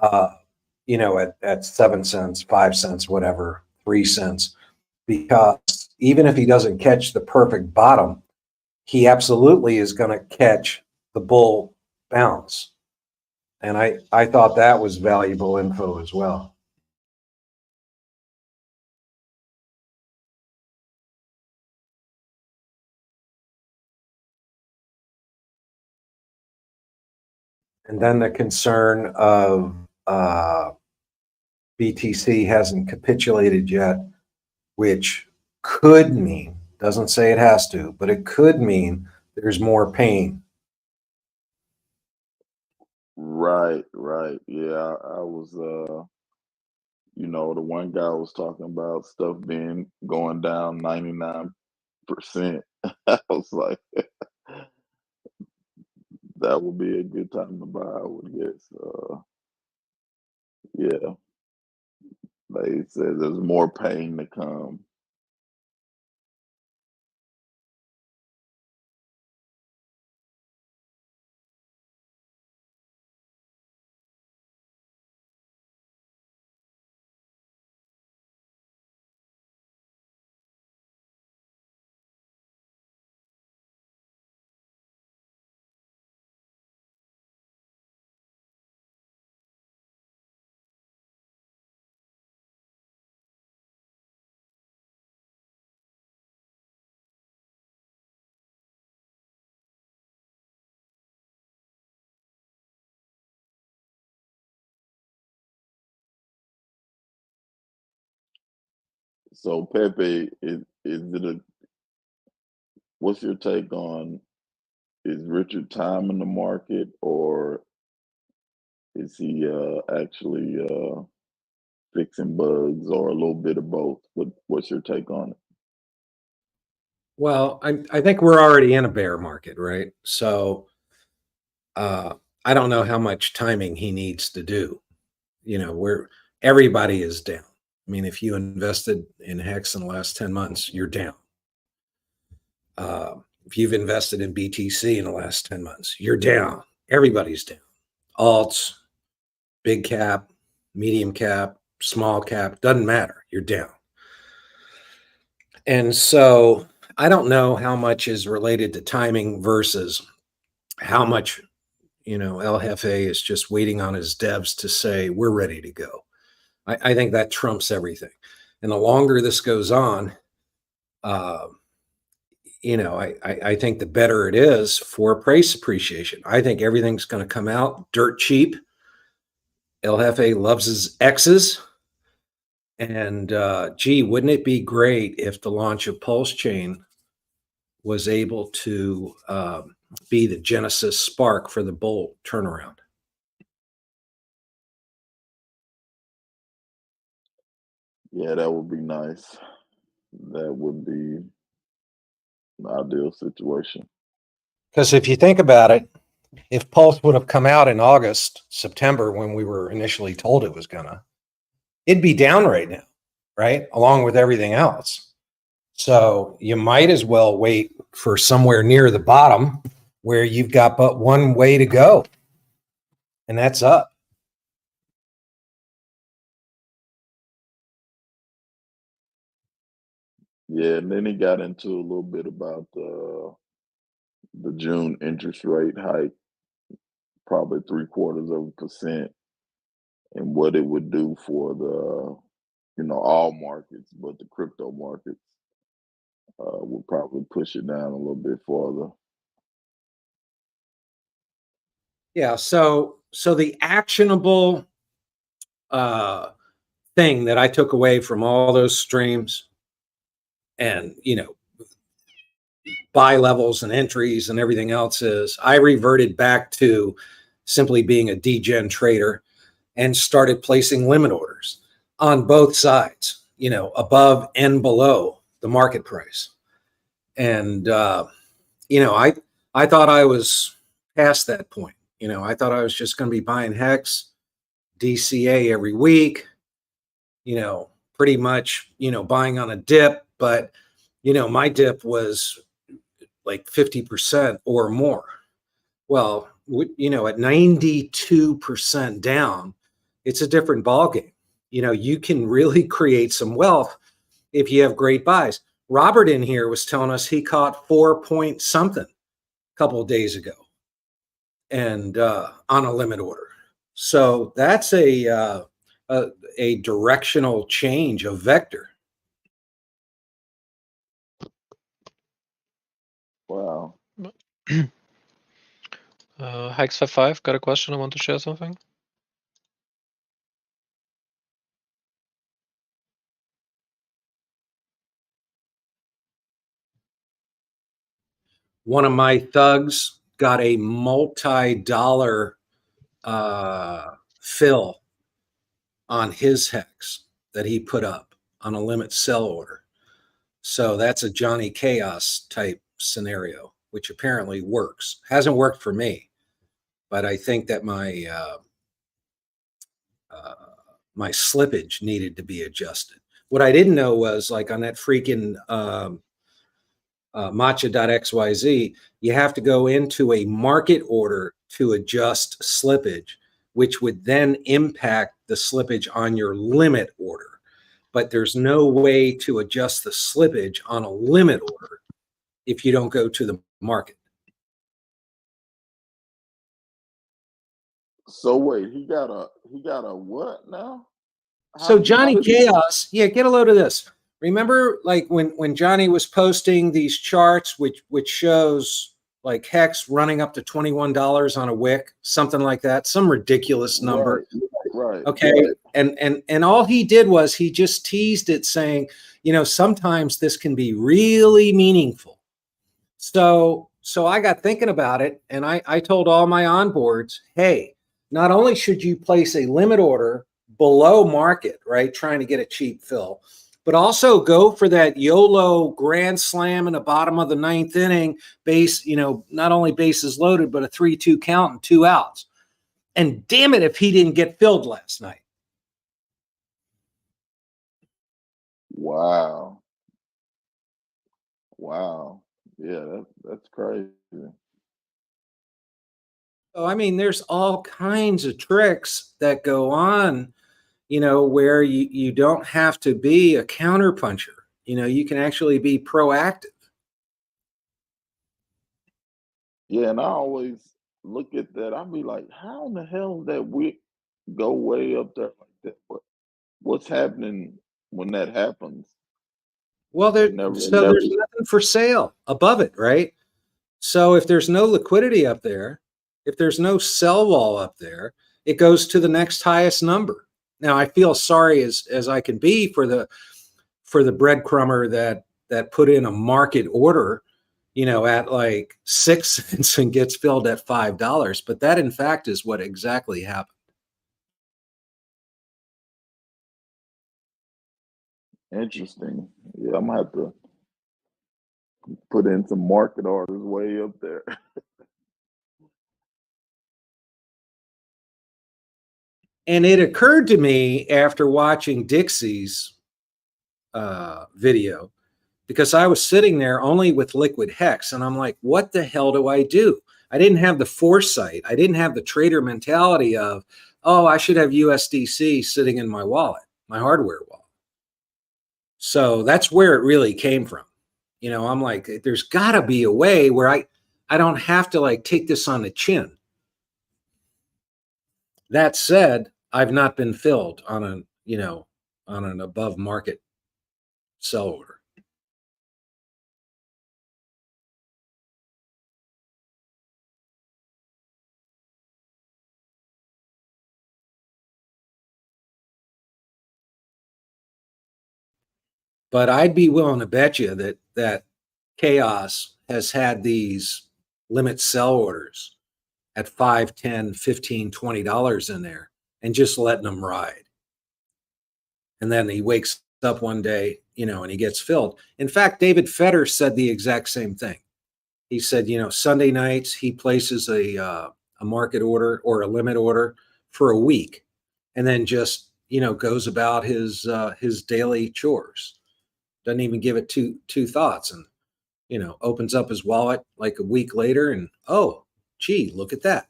uh, at 7 cents, 5 cents, whatever, 3 cents, because even if he doesn't catch the perfect bottom, he absolutely is going to catch the bull bounce. And I thought that was valuable info as well. And then the concern of BTC hasn't capitulated yet, which could mean, doesn't say it has to, but it could mean there's more pain. Right. Yeah, I was the one guy was talking about stuff going down 99%. I was like, that would be a good time to buy, I would guess. Yeah, they said there's more pain to come. So Pepe, what's your take on, is Richard timing the market, or is he actually fixing bugs, or a little bit of both? What's your take on it? Well, I think we're already in a bear market, right? So I don't know how much timing he needs to do. Everybody is down. I mean, if you invested in HEX in the last 10 months, you're down. If you've invested in BTC in the last 10 months, you're down. Everybody's down. Alts, big cap, medium cap, small cap, doesn't matter. You're down. And so I don't know how much is related to timing versus how much, El Jefe is just waiting on his devs to say, we're ready to go. I think that trumps everything. And the longer this goes on, I think the better it is for price appreciation. I think everything's going to come out dirt cheap. El Jefe loves his X's. And wouldn't it be great if the launch of Pulsechain was able to be the genesis spark for the bull turnaround? Yeah, that would be nice. That would be an ideal situation. Because if you think about it, if Pulse would have come out in August, September, when we were initially told it was gonna, it'd be down right now, right? Along with everything else. So you might as well wait for somewhere near the bottom where you've got but one way to go, and that's up. Yeah, and then he got into a little bit about the June interest rate hike, probably 0.75%, and what it would do for all markets, but the crypto markets would probably push it down a little bit further. Yeah. So the actionable thing that I took away from all those streams, and buy levels and entries and everything else, is I reverted back to simply being a degen trader and started placing limit orders on both sides, above and below the market price. And I thought I was past that point. I thought I was just going to be buying HEX, DCA every week, pretty much, buying on a dip. But, my dip was like 50% or more. Well, at 92% down, it's a different ballgame. You know, you can really create some wealth if you have great buys. Robert in here was telling us he caught 4 point something a couple of days ago, and on a limit order. So that's a directional change of vector. Wow. HEX55 got a question. I want to share something. One of my thugs got a multi-dollar fill on his hex that he put up on a limit sell order. So that's a Johnny Chaos type scenario, which apparently works. Hasn't worked for me, but I think that my my slippage needed to be adjusted. What I didn't know was, like, on that freaking matcha.xyz, you have to go into a market order to adjust slippage, which would then impact the slippage on your limit order. But there's no way to adjust the slippage on a limit order if you don't go to the market. So wait, he got a what now? So Johnny Chaos, yeah, get a load of this. Remember, like, when Johnny was posting these charts, which shows like Hex running up to $21 on a wick, something like that, some ridiculous number. Right. Okay. And all he did was he just teased it, saying, you know, sometimes this can be really meaningful. So I got thinking about it, and I told all my onboards, hey, not only should you place a limit order below market, right, trying to get a cheap fill, but also go for that YOLO grand slam in the bottom of the ninth inning, base, you know, not only bases loaded, but a 3-2 count and 2 outs. And damn it if he didn't get filled last night. Wow. Yeah, that's crazy. So, I mean, there's all kinds of tricks that go on, you know, where you don't have to be a counterpuncher. You know, you can actually be proactive. Yeah, and I always look at that. I'll be like, how in the hell did that wick go way up there like that? What's happening when that happens? Well, there's nothing for sale above it, right? So if there's no liquidity up there, if there's no sell wall up there, it goes to the next highest number. Now, I feel sorry as I can be for the breadcrumber that put in a market order, you know, at like 6 cents and gets filled at $5. But that, in fact, is what exactly happened. Interesting. Yeah, I'm gonna have to put in some market orders way up there. And it occurred to me after watching Dixie's video, because I was sitting there only with liquid hex, and I'm like, what the hell do I do? I didn't have the foresight. I didn't have the trader mentality of, oh, I should have USDC sitting in my wallet, my hardware wallet. So that's where it really came from. You know, I'm like, there's got to be a way where I don't have to like take this on the chin. That said, I've not been filled on an above market sell order. But I'd be willing to bet you that Chaos has had these limit sell orders at $5, $10, $15, $20 in there and just letting them ride. And then he wakes up one day, you know, and he gets filled. In fact, David Fetter said the exact same thing. He said, you know, Sunday nights he places a market order or a limit order for a week, and then just, you know, goes about his daily chores. Doesn't even give it two thoughts, and, you know, opens up his wallet like a week later, and oh, gee, look at that.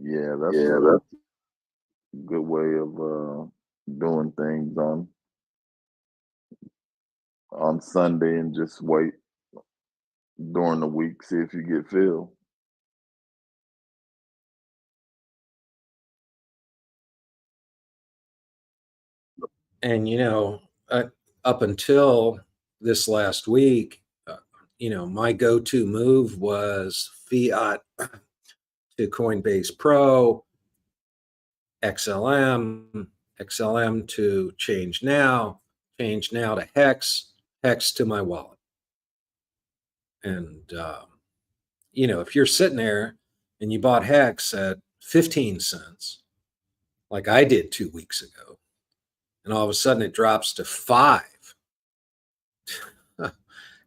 Yeah, that's a good way of doing things on Sunday and just wait during the week, see if you get filled. And up until this last week, my go-to move was fiat to Coinbase Pro, XLM, XLM to change now to Hex, Hex to my wallet. And if you're sitting there and you bought Hex at 15 cents, like I did 2 weeks ago, and all of a sudden it drops to 5,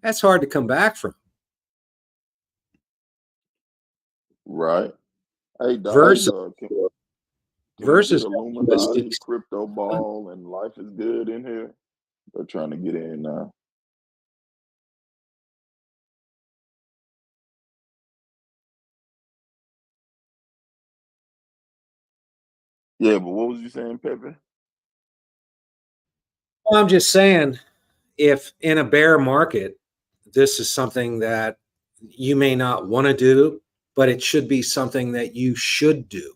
that's hard to come back from. Right. Hey Doc, Versus can we get versus USD. Illuminati, Crypto Ball, and Life is Good in here? They're trying to get in now. Yeah, but what was you saying, Pepe? Well, I'm just saying, if in a bear market, this is something that you may not want to do, but it should be something that you should do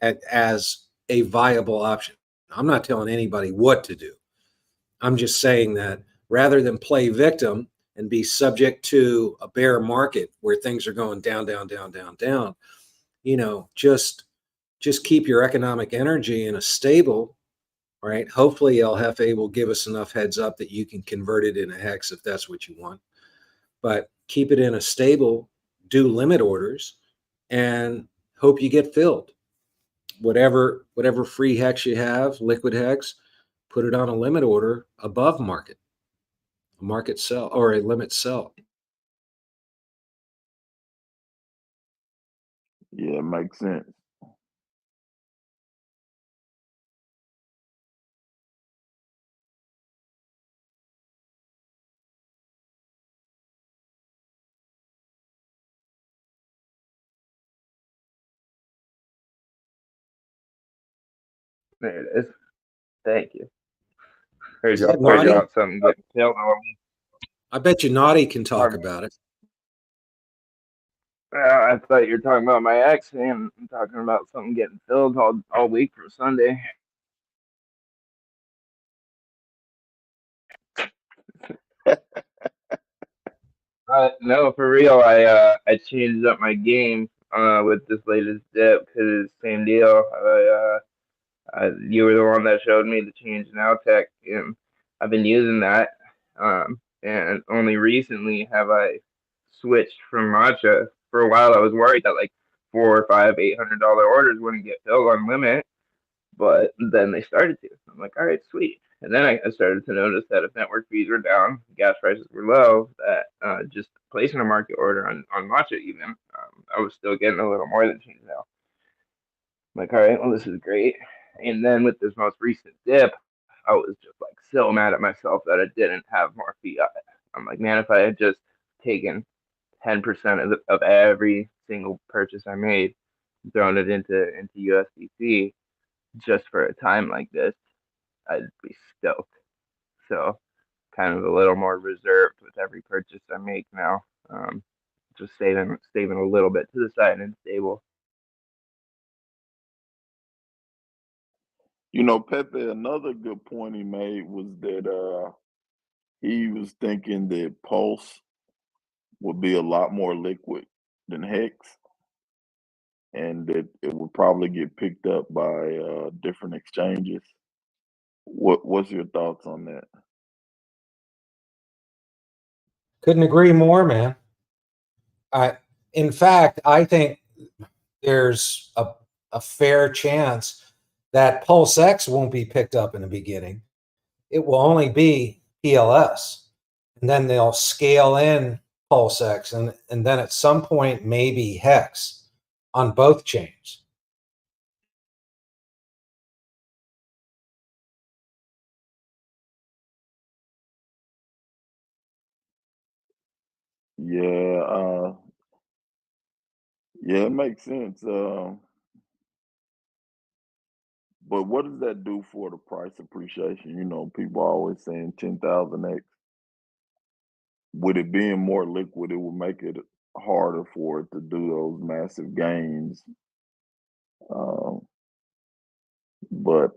as a viable option. I'm not telling anybody what to do. I'm just saying that rather than play victim and be subject to a bear market where things are going down, down, down, down, down, just keep your economic energy in a stable, right? Hopefully LFA will give us enough heads up that you can convert it into Hex if that's what you want. But keep it in a stable, do limit orders, and hope you get filled. Whatever free Hex you have, liquid Hex, put it on a limit order above market, a market sell or a limit sell. Yeah, it makes sense. There it is. Thank you. Heard Is that y'all talking naughty? about something getting filled on me. I bet you Naughty can talk about it. I thought you were talking about my ex, and I'm talking about something getting filled all week from Sunday. No, for real. I changed up my game with this latest dip because same deal. You were the one that showed me the change now tech, and I've been using that. And only recently have I switched from matcha. For a while, I was worried that like four or five, $800 orders wouldn't get filled on limit, but then they started to. I'm like, all right, sweet. And then I started to notice that if network fees were down, gas prices were low, that just placing a market order on matcha even, I was still getting a little more than change now. I'm like, all right, well, this is great. And then with this most recent dip, I was just like so mad at myself that I didn't have more fiat. I'm like, man, if I had just taken 10% of every single purchase I made, thrown it into USDC just for a time like this, I'd be stoked. So kind of a little more reserved with every purchase I make now. Just saving a little bit to the side and stable. Pepe, another good point he made was that he was thinking that Pulse would be a lot more liquid than Hex, and that it would probably get picked up by different exchanges. What's your thoughts on that? Couldn't agree more, man. In fact, I think there's a fair chance that PulseX won't be picked up in the beginning. It will only be PLS. And then they'll scale in PulseX and then at some point maybe Hex on both chains. Yeah, yeah, it makes sense. But what does that do for the price appreciation? You know, people are always saying 10,000x. With it being more liquid, it would make it harder for it to do those massive gains. But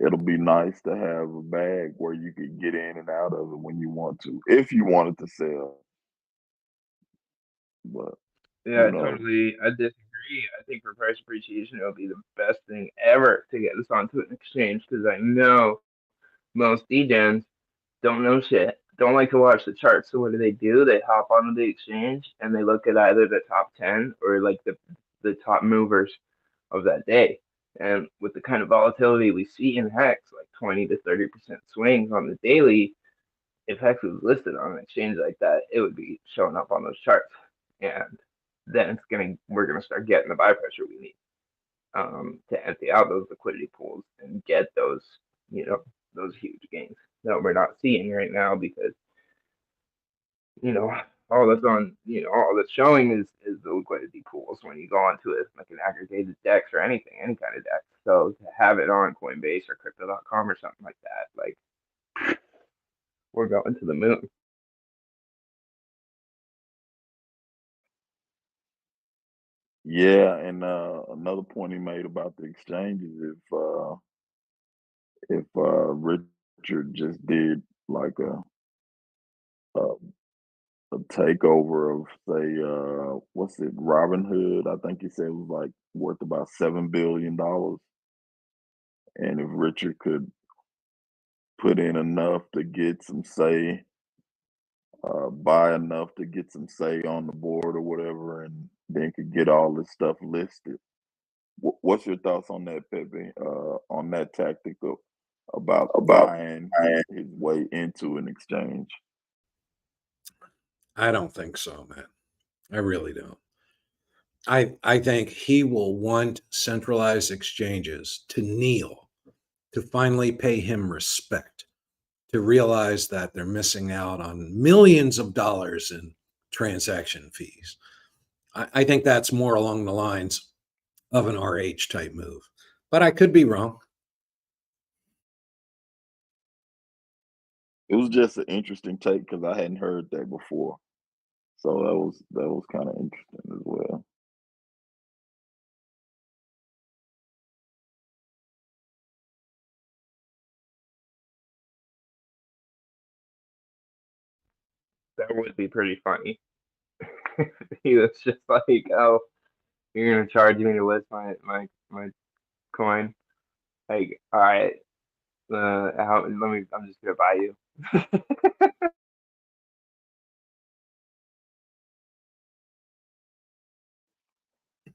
it'll be nice to have a bag where you could get in and out of it when you want to, if you wanted to sell. But Yeah, who knows? I disagree. I think for price appreciation, it'll be the best thing ever to get this onto an exchange because I know most degens don't know shit, don't like to watch the charts. So what do? They hop onto the exchange and they look at either the top 10 or like the top movers of that day. And with the kind of volatility we see in Hex, like 20 to 30% swings on the daily, if Hex was listed on an exchange like that, it would be showing up on those charts. And then we're gonna start getting the buy pressure we need to empty out those liquidity pools and get those, those huge gains that we're not seeing right now because, you know, all that's showing is the liquidity pools when you go onto it like an aggregated DEX or anything, any kind of DEX. So to have it on Coinbase or crypto.com or something like that, like we're going to the moon. Yeah, and another point he made about the exchanges, if Richard just did like a, a takeover of say what's it, Robinhood, I think he said it was like worth about $7 billion, and if Richard could put in enough to get some say, buy enough to get some say on the board or whatever, and then could get all this stuff listed. What's your thoughts on that, Pepe? On that tactic about buying his way into an exchange? I don't think so, man. I really don't. I think he will want centralized exchanges to kneel, to finally pay him respect, to realize that they're missing out on millions of dollars in transaction fees. I think that's more along the lines of an RH type move, but I could be wrong. It was just an interesting take because I hadn't heard that before, so that was kind of interesting as well. That would be pretty funny. He was just like, "Oh, you're gonna charge me to list my coin." Like, all right, I'm just gonna buy you.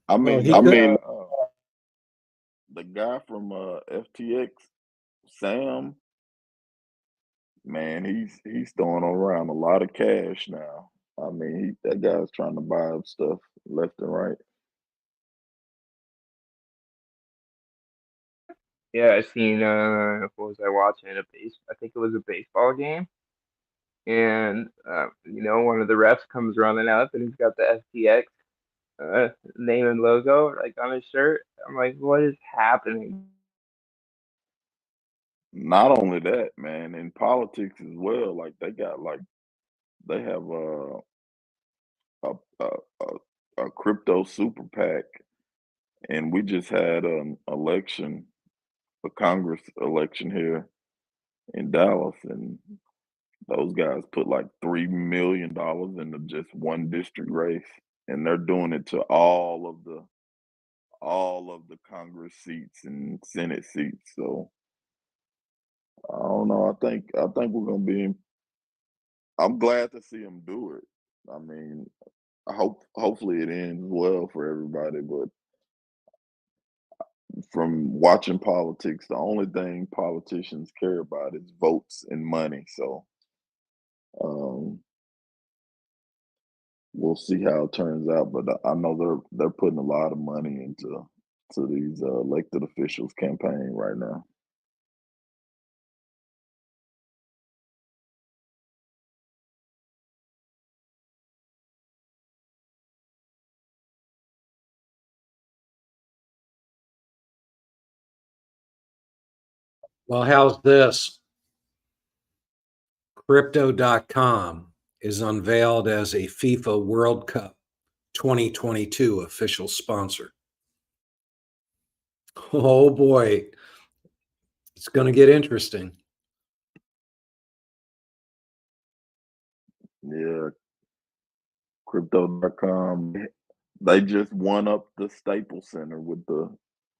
I Well, mean, he could. the guy from FTX, Sam, man, he's throwing around a lot of cash now. I mean, that guy's trying to buy up stuff left and right. Yeah, I seen. What was I watching? I think it was a baseball game, and one of the refs comes running up, and he's got the FTX name and logo like on his shirt. I'm like, what is happening? Not only that, man, in politics as well. Like they have a a, a crypto super PAC, and we just had an election, a Congress election here in Dallas, and those guys put like $3 million into just one district race, and they're doing it to all of the Congress seats and Senate seats. So I don't know. I think we're gonna be. I'm glad to see them do it. I mean, hopefully it ends well for everybody. But from watching politics, the only thing politicians care about is votes and money. So um, we'll see how it turns out. But I know they're putting a lot of money into these elected officials' campaign right now. Well, how's this? Crypto.com is unveiled as a FIFA World Cup 2022 official sponsor. Oh boy, it's going to get interesting. Yeah, crypto.com. They just won up the Staples Center with the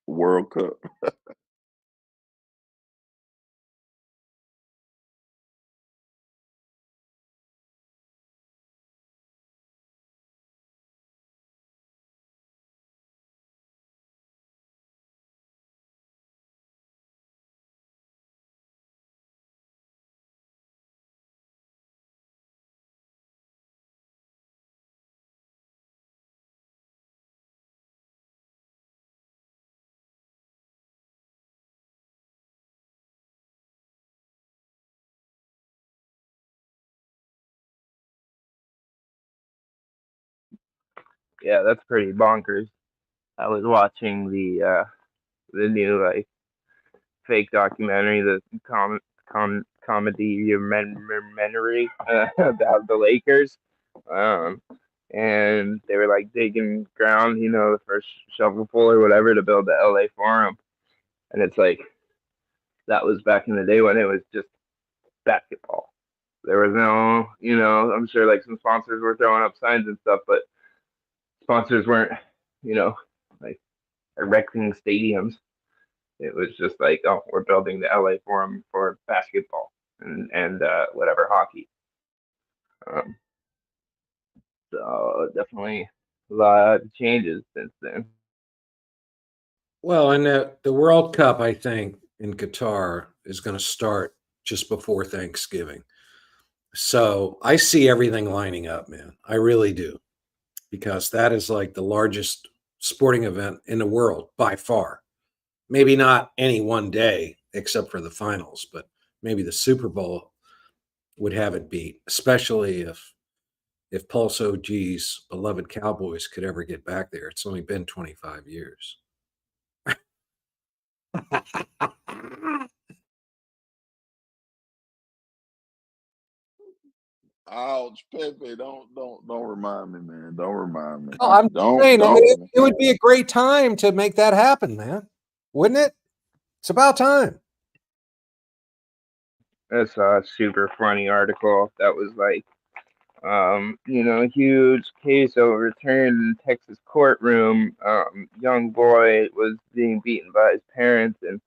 World Cup. Yeah, that's pretty bonkers. I was watching the new like fake documentary, the comedy about the Lakers. Um, and they were like digging ground, the first shovelful or whatever to build the LA Forum. And it's like that was back in the day when it was just basketball. There was no, I'm sure like some sponsors were throwing up signs and stuff, but sponsors weren't, you know, like erecting stadiums. It was just like, oh, we're building the LA Forum for basketball and whatever hockey. Um, so definitely a lot of changes since then. Well, and the World Cup, I think, in Qatar is going to start just before Thanksgiving. So I see everything lining up, man. I really do, because that is like the largest sporting event in the world by far. Maybe not any one day, except for the finals, but maybe the Super Bowl would have it beat, especially if Pulse OG's beloved Cowboys could ever get back there. It's only been 25 years. Ouch, Pepe! Don't remind me, man. Don't remind me. Oh, I'm saying, I mean, Don't. it would be a great time to make that happen, man. Wouldn't it? It's about time. That's a super funny article that was like, huge case overturned in Texas courtroom. Young boy was being beaten by his parents, and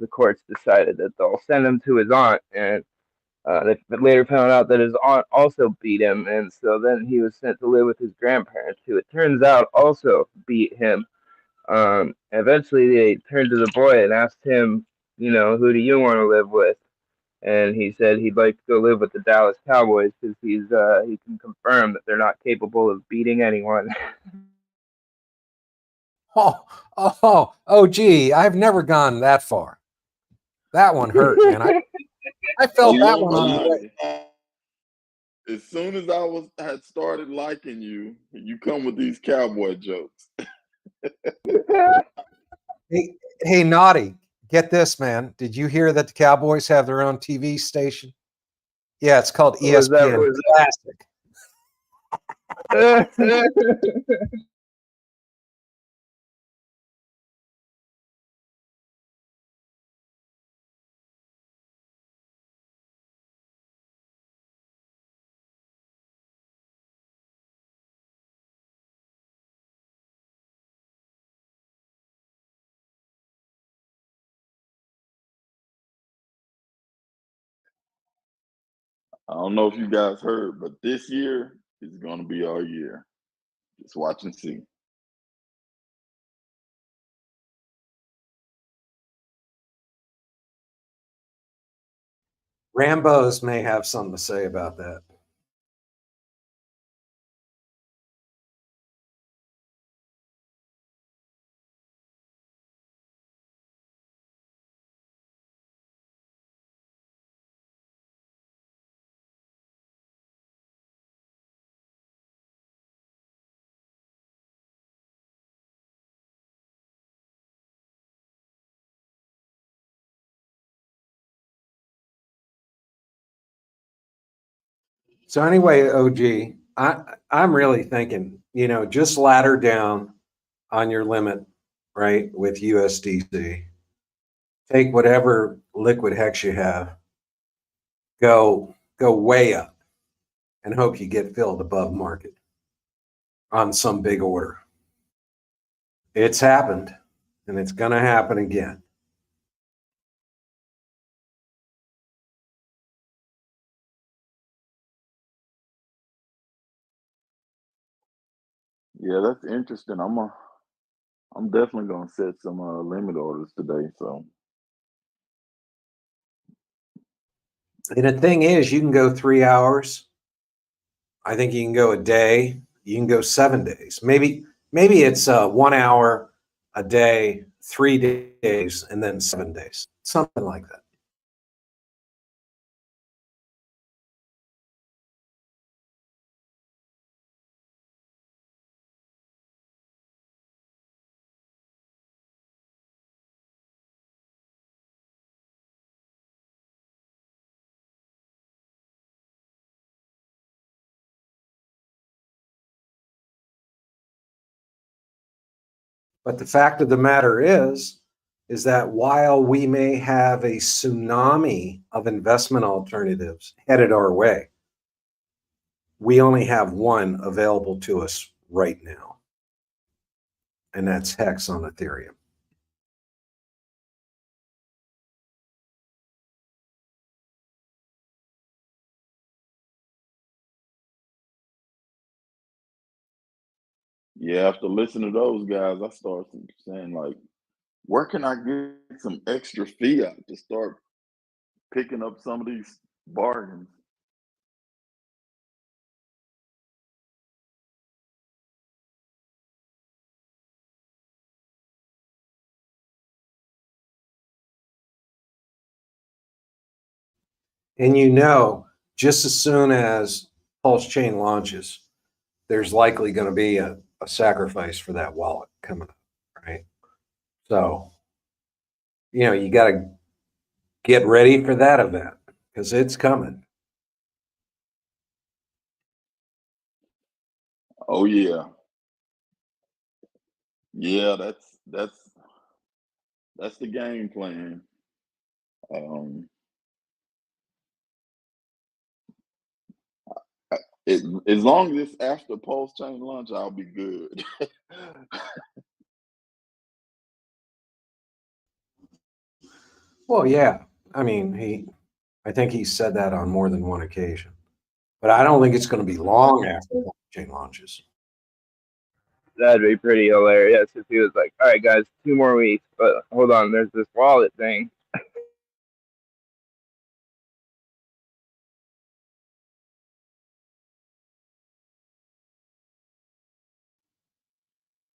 the courts decided that they'll send him to his aunt. And they later found out that his aunt also beat him, and so then he was sent to live with his grandparents, who it turns out also beat him. Eventually, they turned to the boy and asked him, who do you want to live with? And he said he'd like to go live with the Dallas Cowboys because he can confirm that they're not capable of beating anyone. Gee, I've never gone that far. That one hurt, man. I felt You that won't one on the way. believe. As soon as had started liking you, you come with these cowboy jokes. Hey, Naughty, get this, man. Did you hear that the Cowboys have their own TV station? Yeah, it's called Was that? ESPN Classic. I don't know if you guys heard, but this year is going to be our year. Just watch and see. Rambos may have something to say about that. So anyway, OG, I'm really thinking, just ladder down on your limit, right, with USDC. Take whatever liquid hex you have, go way up, and hope you get filled above market on some big order. It's happened, and it's going to happen again. Yeah, that's interesting. I'm definitely gonna set some limit orders today. So And the thing is, you can go 3 hours. I think you can go a day. You can go 7 days. Maybe it's 1 hour a day, 3 days, and then 7 days, something like that. But the fact of the matter is that while we may have a tsunami of investment alternatives headed our way, we only have one available to us right now, and that's HEX on Ethereum. yeah, after listening to those guys, I started saying like, where can I get some extra fiat to start picking up some of these bargains? And just as soon as Pulsechain launches, there's likely going to be a sacrifice for that wallet coming up, right? So, you got to get ready for that event because it's coming. Oh yeah, yeah. That's the game plan. Um, as long as it's after Pulse Chain launch, I'll be good. Well, yeah. I mean, I think he said that on more than one occasion, but I don't think it's going to be long after blockchain launches. That'd be pretty hilarious if he was like, "All right, guys, 2 more weeks, but hold on, there's this wallet thing."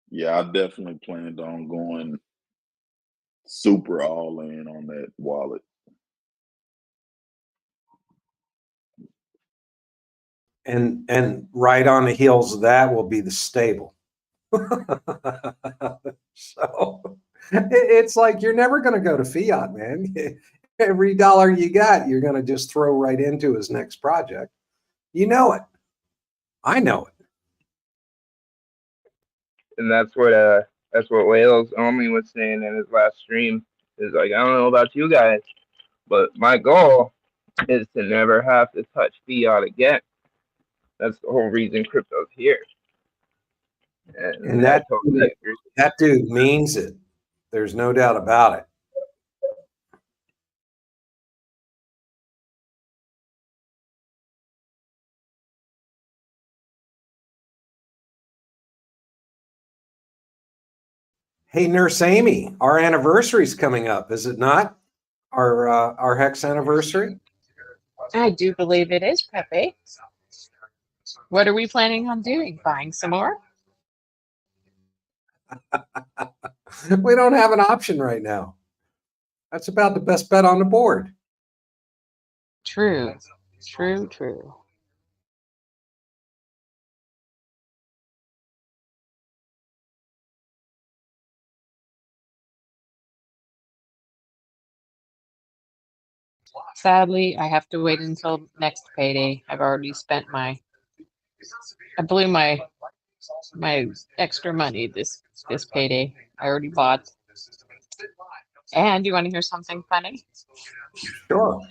Yeah, I definitely planned on going super all in on that wallet. And right on the heels of that will be the stable. So it's like you're never going to go to fiat, man. Every dollar you got, you're going to just throw right into his next project. You know it. I know it. And that's what Wales only was saying in his last stream. Is like, I don't know about you guys, but my goal is to never have to touch fiat again. That's the whole reason crypto's here. And And I totally agree. that dude means it. There's no doubt about it. Hey, Nurse Amy, our anniversary is coming up, is it not? Our HEX anniversary? I do believe it is, Pepe. What are we planning on doing? Buying some more? We don't have an option right now. That's about the best bet on the board. True. True, true. Sadly, I have to wait until next payday. I've already spent I blew my extra money this payday. I already bought. And you want to hear something funny? Sure.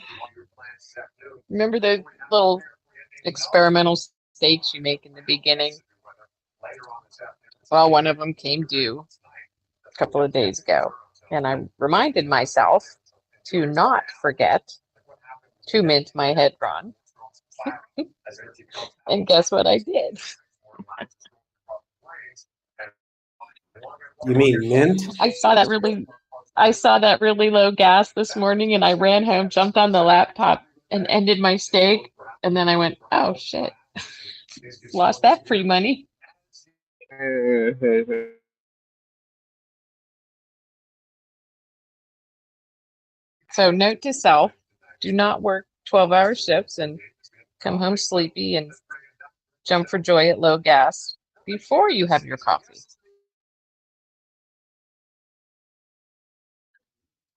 Remember the little experimental stakes you make in the beginning? Well, one of them came due a couple of days ago, and I reminded myself to not forget to mint my Hedron. And guess what I did? You mean mint? I saw that really low gas this morning, and I ran home, jumped on the laptop, and ended my stake. And then I went, oh shit, lost that free money. So note to self, do not work 12-hour shifts and come home sleepy and jump for joy at low gas before you have your coffee.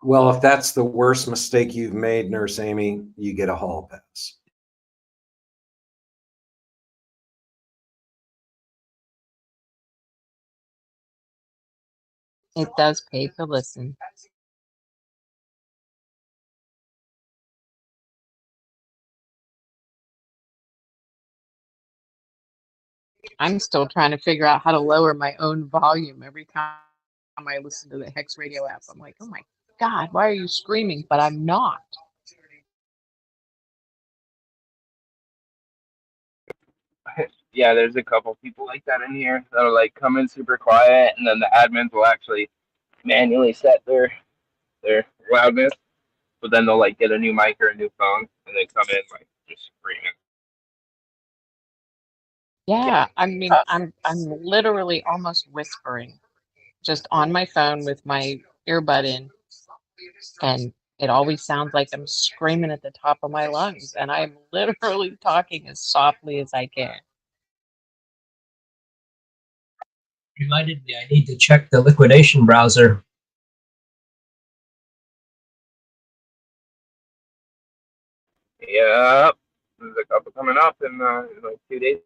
Well, if that's the worst mistake you've made, Nurse Amy, you get a hall pass. It does pay to listen. I'm still trying to figure out how to lower my own volume every time I listen to the HEXradio app. I'm like, oh my God, why are you screaming? But I'm not. Yeah, there's a couple people like that in here that'll like come in super quiet, and then the admins will actually manually set their loudness, but then they'll like get a new mic or a new phone, and then come in like just screaming. Yeah, I mean, I'm literally almost whispering, just on my phone with my earbud in, and it always sounds like I'm screaming at the top of my lungs, and I'm literally talking as softly as I can. Reminded me I need to check the liquidation browser. Yeah, there's a couple coming up in like 2 days.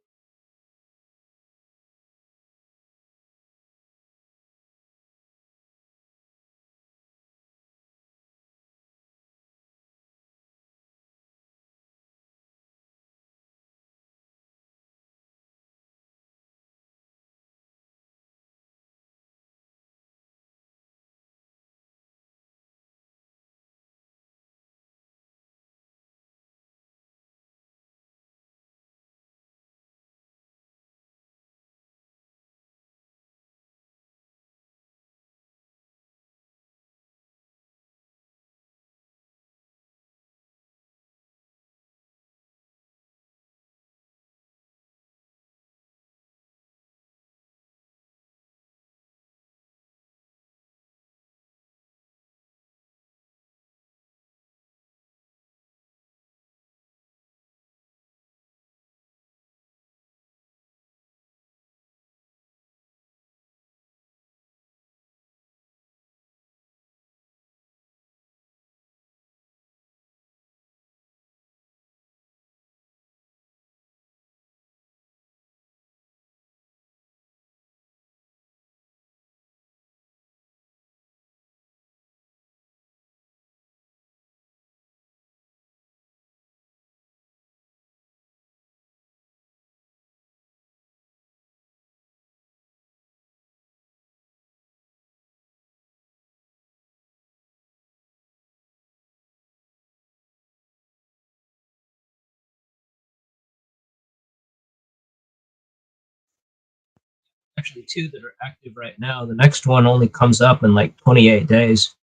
Actually, two that are active right now. The next one only comes up in like 28 days.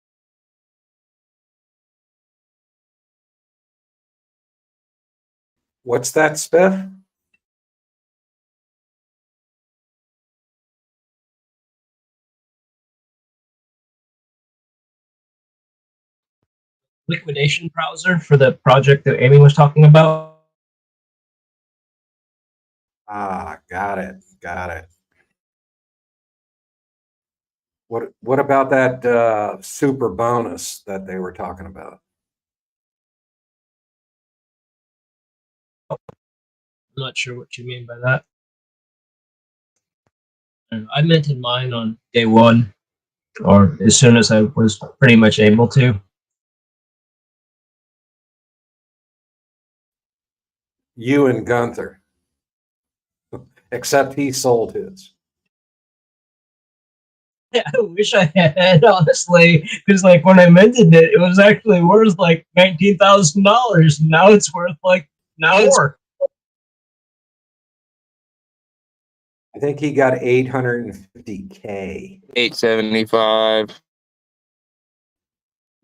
What's that, Spiff? Liquidation browser for the project that Amy was talking about. Ah, got it. Got it. What about that super bonus that they were talking about? I'm not sure what you mean by that. I minted mine on day one, or as soon as I was pretty much able to. You and Gunther, except he sold his. Yeah, I wish I had, honestly, because like when I minted it, it was actually worth like $19,000. Now it's worth like more. I think he got 850K. 875.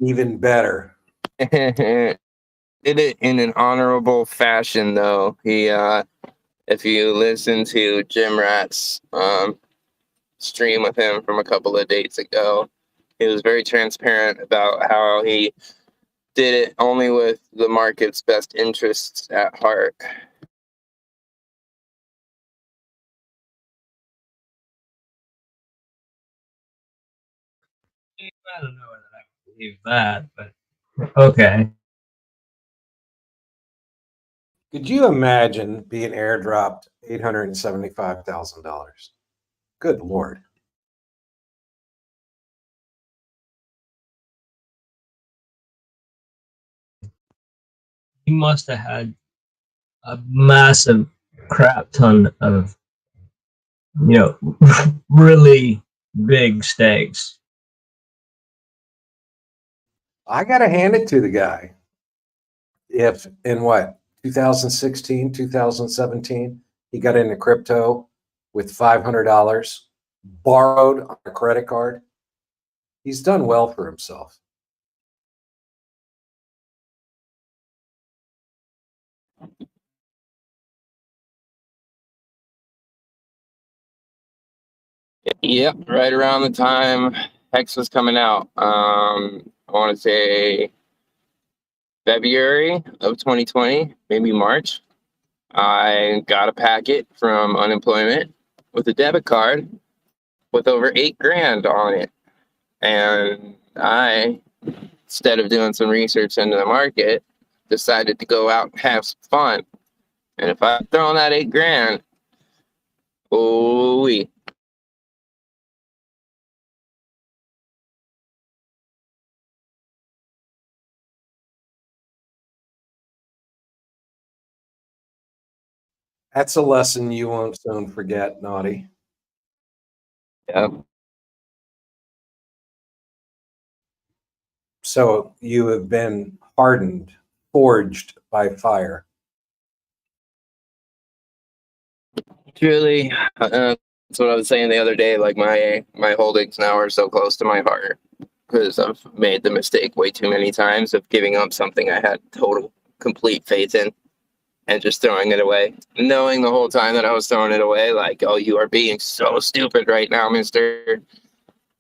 Even better. Did it in an honorable fashion, though. He, if you listen to Jim Rat's stream with him from a couple of dates ago, he was very transparent about how he did it only with the market's best interests at heart. I don't know whether I believe that, but okay. Could you imagine being airdropped $875,000? Good Lord. He must have had a massive crap ton of, really big stakes. I got to hand it to the guy. If in what, 2016, 2017, he got into crypto with $500 borrowed on a credit card, he's done well for himself. Yep, right around the time Hex was coming out. I want to say February of 2020, maybe March. I got a packet from unemployment with a debit card with over $8,000 on it. And I, instead of doing some research into the market, decided to go out and have some fun. And if I'd thrown that $8,000, ooh-wee. That's a lesson you won't soon forget, Naughty. Yeah. So you have been hardened, forged by fire. Truly, that's what I was saying the other day. Like my holdings now are so close to my heart because I've made the mistake way too many times of giving up something I had total, complete faith in and just throwing it away, knowing the whole time that I was throwing it away, like, oh, you are being so stupid right now, mister.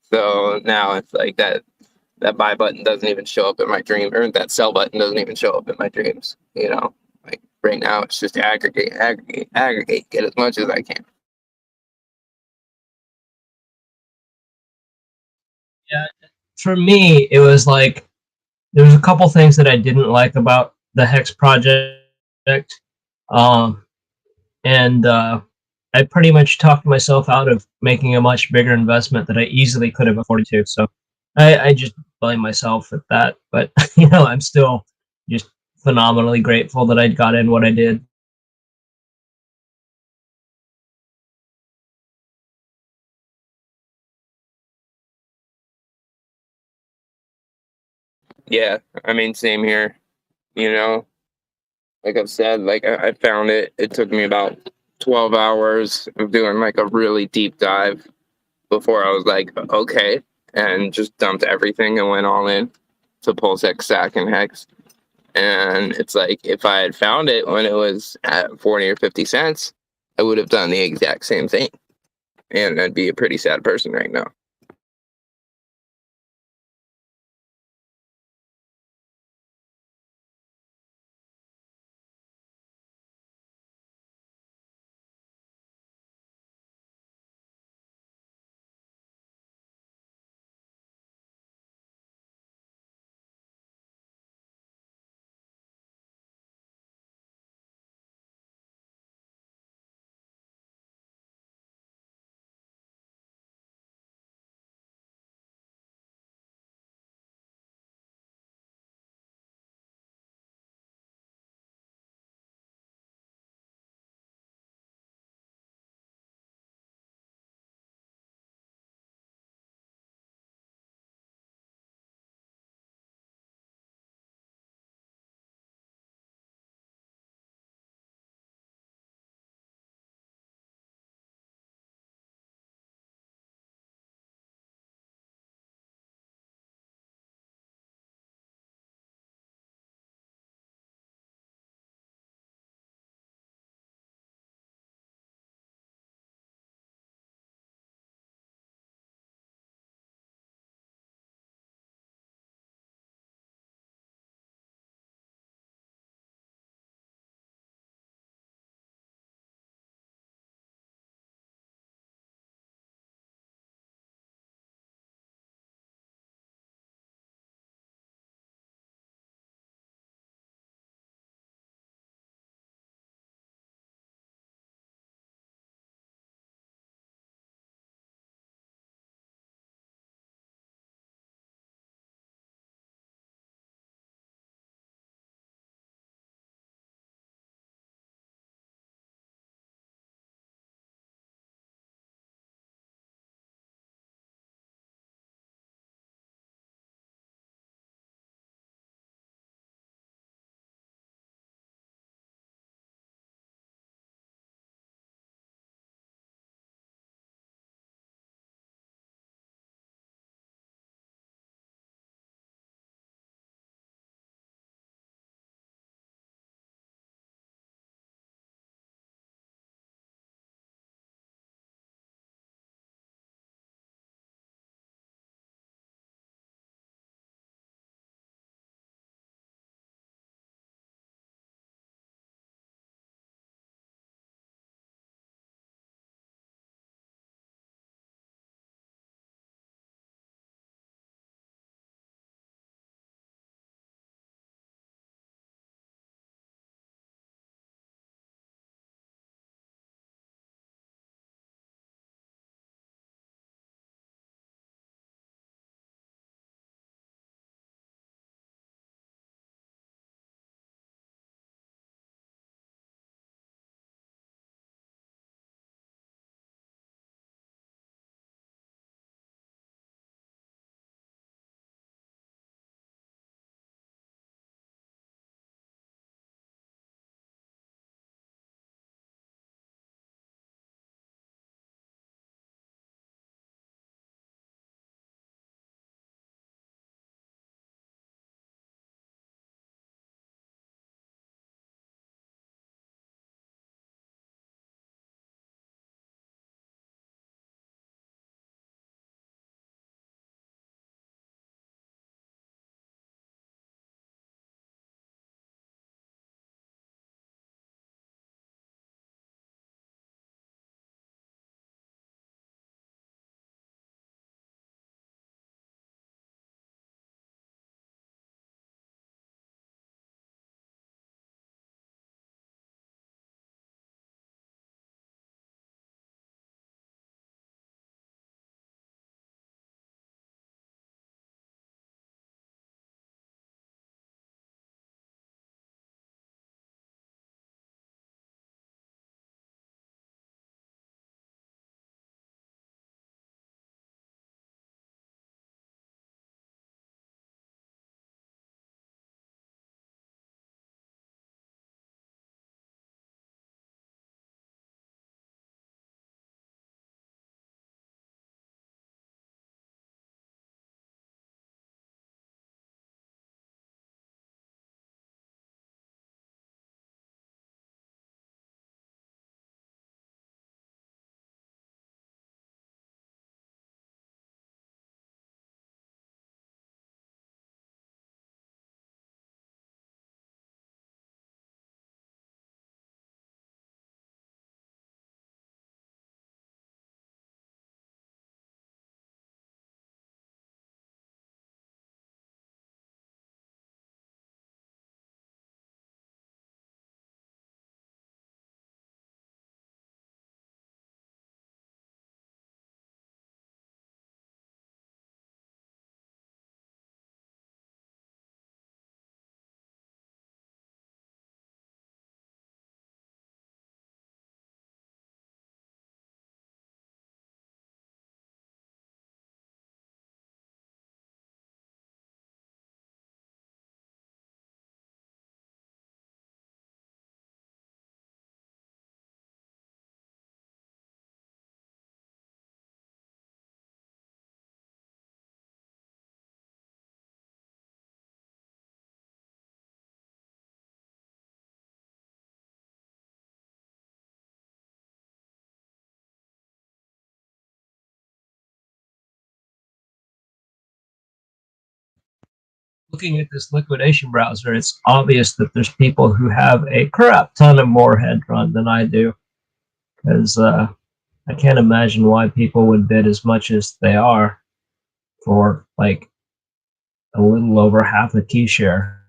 So now it's like that buy button doesn't even show up in my dream, or that sell button doesn't even show up in my dreams. Like right now, it's just aggregate, get as much as I can. Yeah, for me, it was like there was a couple things that I didn't like about the Hex project, and I pretty much talked myself out of making a much bigger investment that I easily could have afforded to. So I just blame myself at that. But I'm still just phenomenally grateful that I got in what I did. Yeah, I mean, same here. Like I've said, like I found it. It took me about 12 hours of doing like a really deep dive before I was like, okay, and just dumped everything and went all in to PulseX Sac and Hex. And it's like if I had found it when it was at 40 or 50 cents, I would have done the exact same thing. And I'd be a pretty sad person right now. looking at this liquidation browser, it's obvious that there's people who have a crap ton of more hedge fund than I do, because I can't imagine why people would bid as much as they are for like a little over half a key share.